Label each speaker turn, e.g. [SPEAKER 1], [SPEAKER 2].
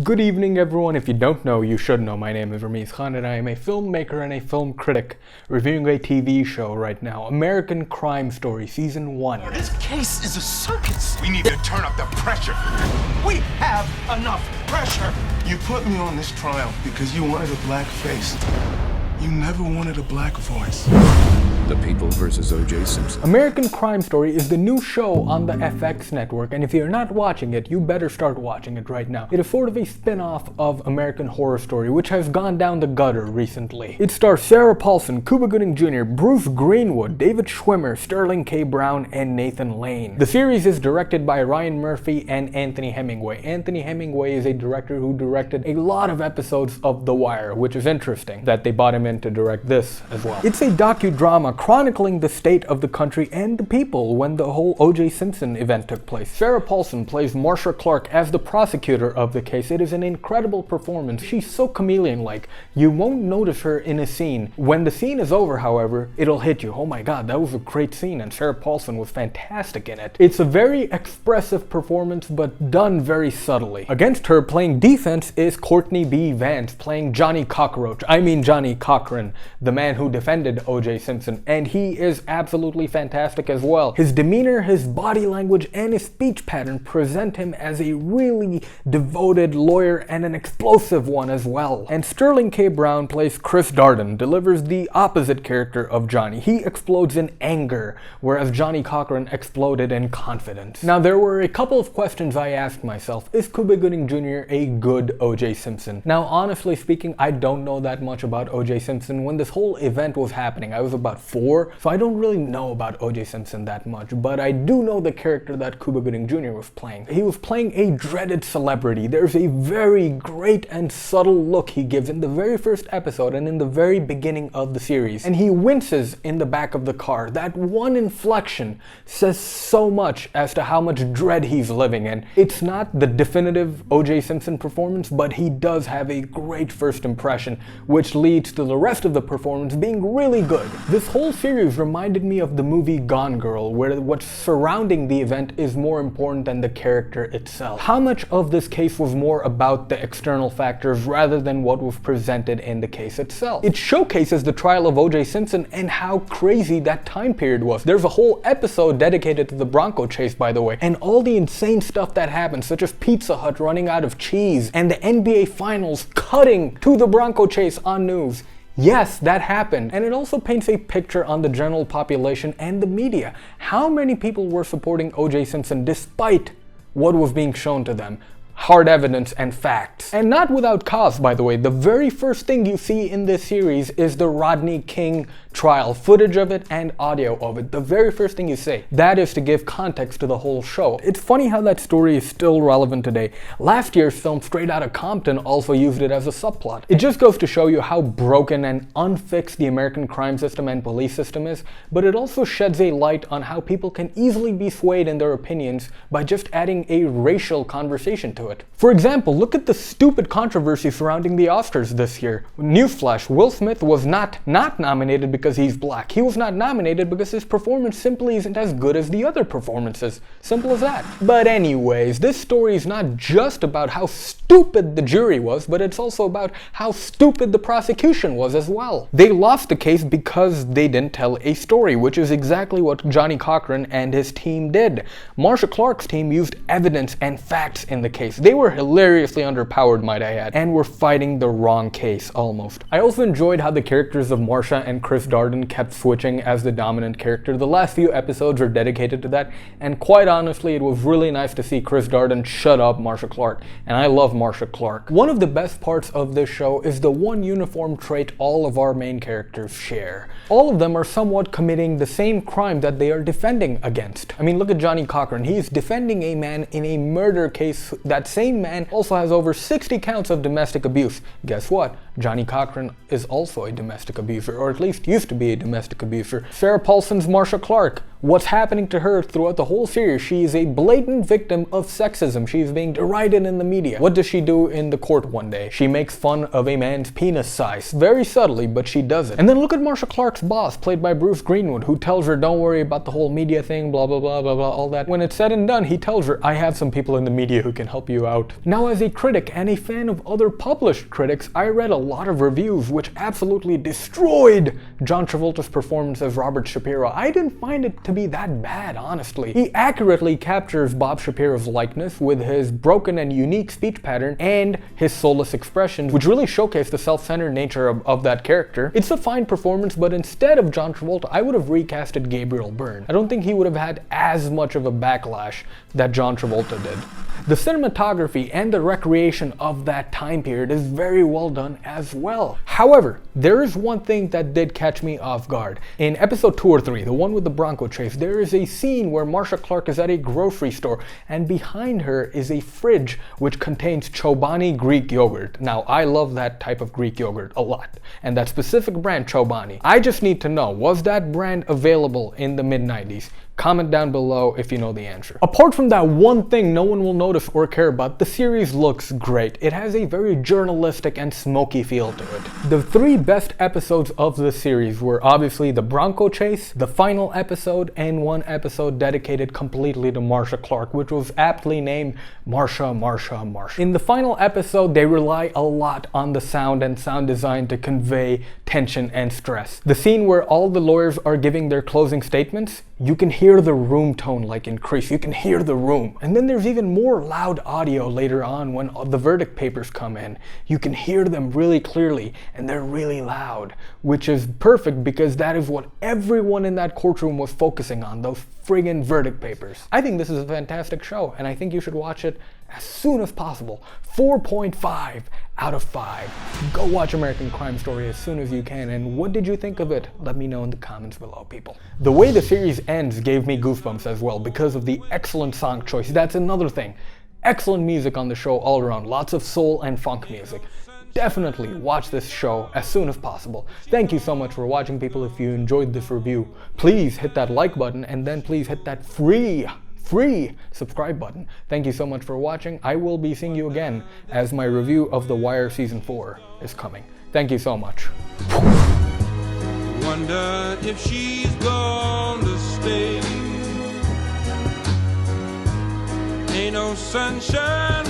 [SPEAKER 1] Good evening, everyone. If you don't know, you should know. My name is Rameez and I am a filmmaker and a film critic reviewing a TV show right now, American Crime Story Season 1.
[SPEAKER 2] This case is a circus. We need to turn up the pressure. We have enough pressure.
[SPEAKER 3] You put me on this trial because you wanted a black face. You never wanted a black voice.
[SPEAKER 4] The People vs. OJ Simpson.
[SPEAKER 1] American Crime Story is the new show on the FX network, and if you're not watching it, you better start watching it right now. It is sort of a spin-off of American Horror Story, which has gone down the gutter recently. It stars Sarah Paulson, Cuba Gooding Jr., Bruce Greenwood, David Schwimmer, Sterling K. Brown, and Nathan Lane. The series is directed by Ryan Murphy and Anthony Hemingway. Anthony Hemingway is a director who directed a lot of episodes of The Wire, which is interesting that they bought him in to direct this as well. It's a docudrama chronicling the state of the country and the people when the whole OJ Simpson event took place. Sarah Paulson plays Marcia Clark as the prosecutor of the case. It is an incredible performance. She's so chameleon-like. You won't notice her in a scene. When the scene is over, however, it'll hit you. Oh my god, that was a great scene, and Sarah Paulson was fantastic in it. It's a very expressive performance, but done very subtly. Against her, playing defense, is Courtney B. Vance, playing Johnny Cochran, the man who defended OJ Simpson, and he is absolutely fantastic as well. His demeanor, his body language, and his speech pattern present him as a really devoted lawyer and an explosive one as well. And Sterling K. Brown plays Chris Darden, delivers the opposite character of Johnny. He explodes in anger, whereas Johnny Cochran exploded in confidence. Now, there were a couple of questions I asked myself. Is Cuba Gooding Jr. a good OJ Simpson? Now, honestly speaking, I don't know that much about OJ Simpson. When this whole event was happening, I was about 4, so I don't really know about OJ Simpson that much, but I do know the character that Cuba Gooding Jr. was playing. He was playing a dreaded celebrity. There's a very great and subtle look he gives in the very first episode and in the very beginning of the series. And he winces in the back of the car. That one inflection says so much as to how much dread he's living in. It's not the definitive OJ Simpson performance, but he does have a great first impression, which leads to the rest of the performance being really good. This whole series reminded me of the movie Gone Girl, where what's surrounding the event is more important than the character itself. How much of this case was more about the external factors rather than what was presented in the case itself? It showcases the trial of OJ Simpson and how crazy that time period was. There's a whole episode dedicated to the Bronco chase, by the way, and all the insane stuff that happened, such as Pizza Hut running out of cheese and the NBA Finals cutting to the Bronco chase on news. Yes, that happened. And it also paints a picture on the general population and the media. How many people were supporting OJ Simpson despite what was being shown to them? Hard evidence and facts. And not without cause, by the way. The very first thing you see in this series is the Rodney King trial, footage of it and audio of it. The very first thing you see. That is to give context to the whole show. It's funny how that story is still relevant today. Last year's film Straight Outta Compton also used it as a subplot. It just goes to show you how broken and unfixed the American crime system and police system is, but it also sheds a light on how people can easily be swayed in their opinions by just adding a racial conversation to it. For example, look at the stupid controversy surrounding the Oscars this year. Newsflash, Will Smith was not nominated because he's black. He was not nominated because his performance simply isn't as good as the other performances. Simple as that. But anyways, this story is not just about how stupid the jury was, but it's also about how stupid the prosecution was as well. They lost the case because they didn't tell a story, which is exactly what Johnny Cochran and his team did. Marcia Clark's team used evidence and facts in the case. They were hilariously underpowered, might I add, and were fighting the wrong case almost. I also enjoyed how the characters of Marcia and Chris Darden kept switching as the dominant character. The last few episodes are dedicated to that, and quite honestly, it was really nice to see Chris Darden shut up Marcia Clark, and I love Marcia Clark. One of the best parts of this show is the one uniform trait all of our main characters share. All of them are somewhat committing the same crime that they are defending against. I mean, look at Johnny Cochran. He's defending a man in a murder case. That same man also has over 60 counts of domestic abuse. Guess what? Johnny Cochran is also a domestic abuser, or at least used to be a domestic abuser. Sarah Paulson's Marsha Clark. What's happening to her throughout the whole series? She is a blatant victim of sexism. She's being derided in the media. What does she do in the court one day? She makes fun of a man's penis size. Very subtly, but she does it. And then look at Marsha Clark's boss, played by Bruce Greenwood, who tells her, don't worry about the whole media thing, blah, blah, blah, blah, blah, all that. When it's said and done, he tells her, I have some people in the media who can help you out. Now, as a critic and a fan of other published critics, I read a lot of reviews which absolutely destroyed John Travolta's performance as Robert Shapiro. I didn't find it to be that bad, honestly. He accurately captures Bob Shapiro's likeness with his broken and unique speech pattern and his soulless expressions, which really showcase the self-centered nature of that character. It's a fine performance, but instead of John Travolta, I would have recasted Gabriel Byrne. I don't think he would have had as much of a backlash that John Travolta did. The cinematography and the recreation of that time period is very well done as well. However, there is one thing that did catch me off guard. In episode 2 or 3, the one with the Bronco chase, there is a scene where Marsha Clark is at a grocery store and behind her is a fridge which contains Chobani Greek yogurt. Now, I love that type of Greek yogurt a lot, and that specific brand, Chobani. I just need to know, was that brand available in the mid-90s? Comment down below if you know the answer. Apart from that one thing no one will notice or care about, the series looks great. It has a very journalistic and smoky feel to it. The 3 best episodes of the series were obviously the Bronco chase, the final episode, and one episode dedicated completely to Marsha Clark, which was aptly named Marsha, Marsha, Marsha. In the final episode, they rely a lot on the sound and sound design to convey tension and stress. The scene where all the lawyers are giving their closing statements, you can hear the room tone like increase. You can hear the room. And then there's even more loud audio later on when the verdict papers come in. You can hear them really clearly and they're really loud, which is perfect because that is what everyone in that courtroom was focusing on, those friggin' verdict papers. I think this is a fantastic show and I think you should watch it as soon as possible. 4.5 out of 5. Go watch American Crime Story as soon as you can, and what did you think of it? Let me know in the comments below, people. The way the series ends gave me goosebumps as well because of the excellent song choice. That's another thing. Excellent music on the show all around. Lots of soul and funk music. Definitely watch this show as soon as possible. Thank you so much for watching, people. If you enjoyed this review, please hit that like button and then please hit that free subscribe button. Thank you so much for watching. I will be seeing you again as my review of The Wire Season 4 is coming. Thank you so much.
[SPEAKER 5] Wonder if she's gone to stay. Ain't no sunshine